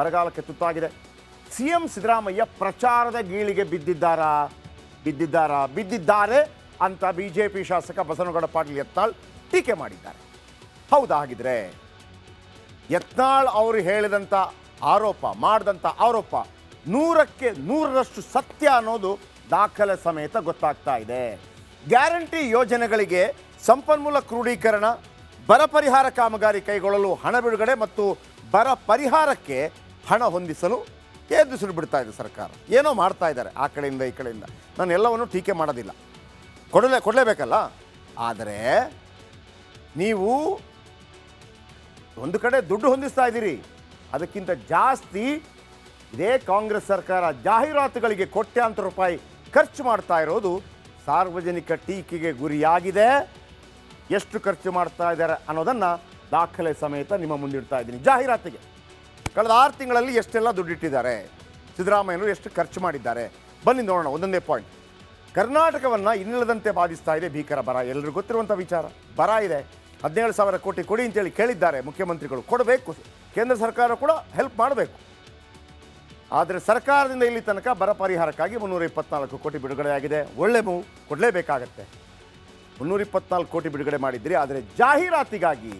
ಬರಗಾಲಕ್ಕೆ ತುತ್ತಾಗಿದೆ. CM Siddaramaiah ಪ್ರಚಾರದ ಗೀಳಿಗೆ ಬಿದ್ದಿದ್ದಾರೆ ಅಂತ ಬಿಜೆಪಿ ಶಾಸಕ ಬಸವನಗೌಡ ಪಾಟೀಲ್ ಯತ್ನಾಳ್ ಟೀಕೆ ಮಾಡಿದ್ದಾರೆ. ಹೌದಾ? ಹಾಗಿದ್ರೆ ಯತ್ನಾಳ್ ಅವರು ಹೇಳಿದಂಥ ಮಾಡಿದಂಥ ಆರೋಪ 100ಕ್ಕೆ 100ರಷ್ಟು ಸತ್ಯ ಅನ್ನೋದು ದಾಖಲೆ ಸಮೇತ ಗೊತ್ತಾಗ್ತಾ ಇದೆ. ಗ್ಯಾರಂಟಿ ಯೋಜನೆಗಳಿಗೆ ಸಂಪನ್ಮೂಲ ಕ್ರೋಢೀಕರಣ, ಬರ ಪರಿಹಾರ ಕಾಮಗಾರಿ ಕೈಗೊಳ್ಳಲು ಹಣ ಬಿಡುಗಡೆ ಮತ್ತು ಬರ ಪರಿಹಾರಕ್ಕೆ ಹಣ ಹೊಂದಿಸಲು ಎದುರಿಸಿರು ಬಿಡ್ತಾ ಇದೆ ಸರ್ಕಾರ. ಏನೋ ಮಾಡ್ತಾ ಇದ್ದಾರೆ ಆ ಕಡೆಯಿಂದ ಈ ಕಡೆಯಿಂದ. ನಾನು ಎಲ್ಲವನ್ನು ಟೀಕೆ ಮಾಡೋದಿಲ್ಲ, ಕೊಡಲೇಬೇಕಲ್ಲ. ಆದರೆ ನೀವು ಒಂದು ಕಡೆ ದುಡ್ಡು ಹೊಂದಿಸ್ತಾ ಇದ್ದೀರಿ, ಅದಕ್ಕಿಂತ ಜಾಸ್ತಿ ಇದೇ ಕಾಂಗ್ರೆಸ್ ಸರ್ಕಾರ ಜಾಹೀರಾತುಗಳಿಗೆ ಕೋಟ್ಯಾಂತರ ರೂಪಾಯಿ ಖರ್ಚು ಮಾಡ್ತಾ ಇರೋದು ಸಾರ್ವಜನಿಕ ಟೀಕೆಗೆ ಗುರಿಯಾಗಿದೆ. ಎಷ್ಟು ಖರ್ಚು ಮಾಡ್ತಾ ಇದ್ದಾರೆ ಅನ್ನೋದನ್ನು ದಾಖಲೆ ಸಮೇತ ನಿಮ್ಮ ಮುಂದಿಡ್ತಾ ಇದ್ದೀನಿ. ಜಾಹೀರಾತಿಗೆ ಕಳೆದ 6 ತಿಂಗಳಲ್ಲಿ ಎಷ್ಟೆಲ್ಲ ದುಡ್ಡಿಟ್ಟಿದ್ದಾರೆ, ಸಿದ್ದರಾಮಯ್ಯನವರು ಎಷ್ಟು ಖರ್ಚು ಮಾಡಿದ್ದಾರೆ, ಬನ್ನಿ ನೋಡೋಣ. ಒಂದೊಂದೇ ಪಾಯಿಂಟ್. ಕರ್ನಾಟಕವನ್ನು ಇನ್ನಿಲ್ಲದಂತೆ ಬಾಧಿಸ್ತಾ ಇದೆ ಭೀಕರ ಬರ. ಎಲ್ಲರಿಗೂ ಗೊತ್ತಿರುವಂಥ ವಿಚಾರ. ಬರ ಇದೆ, 17,000 ಕೋಟಿ ಕೊಡಿ ಅಂತೇಳಿ ಕೇಳಿದ್ದಾರೆ ಮುಖ್ಯಮಂತ್ರಿಗಳು. ಕೊಡಬೇಕು, ಕೇಂದ್ರ ಸರ್ಕಾರ ಕೂಡ ಹೆಲ್ಪ್ ಮಾಡಬೇಕು. ಆದರೆ ಸರ್ಕಾರದಿಂದ ಇಲ್ಲಿ ತನಕ ಬರ ಪರಿಹಾರಕ್ಕಾಗಿ 324 ಕೋಟಿ ಬಿಡುಗಡೆಯಾಗಿದೆ. ಒಳ್ಳೆ ಮೂವು, ಕೊಡಲೇಬೇಕಾಗತ್ತೆ. 324 ಕೋಟಿ ಬಿಡುಗಡೆ ಮಾಡಿದ್ದೀರಿ. ಆದರೆ ಜಾಹೀರಾತಿಗಾಗಿ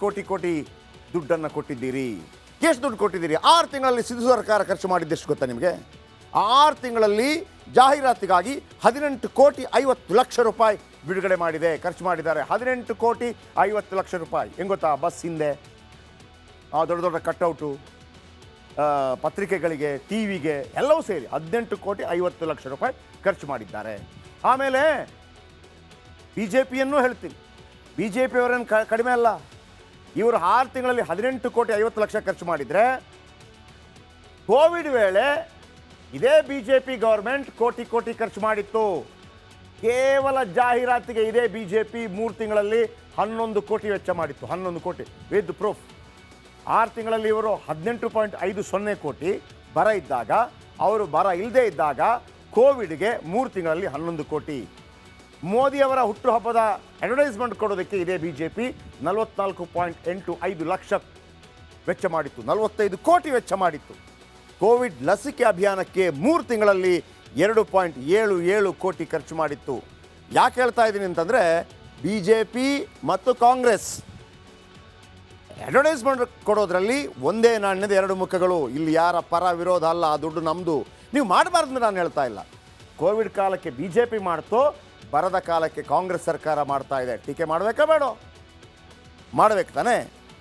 ಕೋಟಿ ದುಡ್ಡನ್ನು ಕೊಟ್ಟಿದ್ದೀರಿ. ಎಷ್ಟು ದುಡ್ಡು ಕೊಟ್ಟಿದ್ದೀರಿ? 6 ತಿಂಗಳಲ್ಲಿ ಸಿದ್ದು ಸರ್ಕಾರ ಖರ್ಚು ಮಾಡಿದ್ದೆಷ್ಟು ಗೊತ್ತಾ ನಿಮಗೆ? 6 ತಿಂಗಳಲ್ಲಿ ಜಾಹೀರಾತಿಗಾಗಿ 18 ಕೋಟಿ 50 ಲಕ್ಷ ರೂಪಾಯಿ ಬಿಡುಗಡೆ ಮಾಡಿದೆ, ಖರ್ಚು ಮಾಡಿದ್ದಾರೆ. 18 ಕೋಟಿ 50 ಲಕ್ಷ ರೂಪಾಯಿ. ಹೆಂಗೆ ಗೊತ್ತಾ? ಬಸ್ ಹಿಂದೆ ದೊಡ್ಡ ದೊಡ್ಡ ಕಟ್ಔಟು, ಪತ್ರಿಕೆಗಳಿಗೆ, ಟಿ ವಿಗೆ ಎಲ್ಲವೂ ಸೇರಿ 18 ಕೋಟಿ 50 ಲಕ್ಷ ರೂಪಾಯಿ ಖರ್ಚು ಮಾಡಿದ್ದಾರೆ. ಆಮೇಲೆ ಬಿ ಜೆ ಪಿಯನ್ನು ಹೇಳ್ತೀನಿ, ಬಿ ಜೆ ಪಿಯವರೇನು ಕಡಿಮೆ ಅಲ್ಲ. ಇವರು 6 ತಿಂಗಳಲ್ಲಿ 18 ಕೋಟಿ 50 ಲಕ್ಷ ಖರ್ಚು ಮಾಡಿದರೆ, ಕೋವಿಡ್ ವೇಳೆ ಇದೇ ಬಿ ಜೆ ಪಿ ಗೌರ್ಮೆಂಟ್ ಕೋಟಿ ಖರ್ಚು ಮಾಡಿತ್ತು. ಕೇವಲ ಜಾಹೀರಾತಿಗೆ ಇದೇ ಬಿ ಜೆ ಪಿ 3 ತಿಂಗಳಲ್ಲಿ 11 ಕೋಟಿ ವೆಚ್ಚ ಮಾಡಿತ್ತು. 11 ಕೋಟಿ ವಿತ್ ಪ್ರೂಫ್. 6 ತಿಂಗಳಲ್ಲಿ ಇವರು 18.50 ಕೋಟಿ ಬರ ಇದ್ದಾಗ, ಅವರು ಬರ ಇಲ್ಲದೆ ಇದ್ದಾಗ ಕೋವಿಡ್ಗೆ 3 ತಿಂಗಳಲ್ಲಿ 11 ಕೋಟಿ. ಮೋದಿಯವರ ಹುಟ್ಟುಹಬ್ಬದ ಅಡ್ವರ್ಟೈಸ್ಮೆಂಟ್ ಕೊಡೋದಕ್ಕೆ ಇದೇ ಬಿ ಜೆ ಪಿ 44.85 ಲಕ್ಷ ವೆಚ್ಚ ಮಾಡಿತ್ತು. 45 ಕೋಟಿ ವೆಚ್ಚ ಮಾಡಿತ್ತು. ಕೋವಿಡ್ ಲಸಿಕೆ ಅಭಿಯಾನಕ್ಕೆ 3 ತಿಂಗಳಲ್ಲಿ 2.77 ಕೋಟಿ ಖರ್ಚು ಮಾಡಿತ್ತು. ಯಾಕೆ ಹೇಳ್ತಾ ಇದ್ದೀನಿ ಅಂತಂದರೆ, ಬಿ ಜೆ ಪಿ ಮತ್ತು ಕಾಂಗ್ರೆಸ್ ಅಡ್ವರ್ಟೈಸ್ಮೆಂಟ್ ಕೊಡೋದ್ರಲ್ಲಿ ಒಂದೇ ನಾಣ್ಯದ 2 ಮುಖಗಳು. ಇಲ್ಲಿ ಯಾರ ಪರ ವಿರೋಧ ಅಲ್ಲ, ಆ ದುಡ್ಡು ನಮ್ಮದು. ನೀವು ಮಾಡಬಾರ್ದು ನಾನು ಹೇಳ್ತಾ ಇಲ್ಲ. ಕೋವಿಡ್ ಕಾಲಕ್ಕೆ ಬಿ ಜೆ ಪಿ ಮಾಡ್ತೋ, ಬರದ ಕಾಲಕ್ಕೆ ಕಾಂಗ್ರೆಸ್ ಸರ್ಕಾರ ಮಾಡ್ತಾ ಇದೆ. ಟೀಕೆ ಮಾಡಬೇಕಾ ಬೇಡ? ಮಾಡಬೇಕು ತಾನೇ?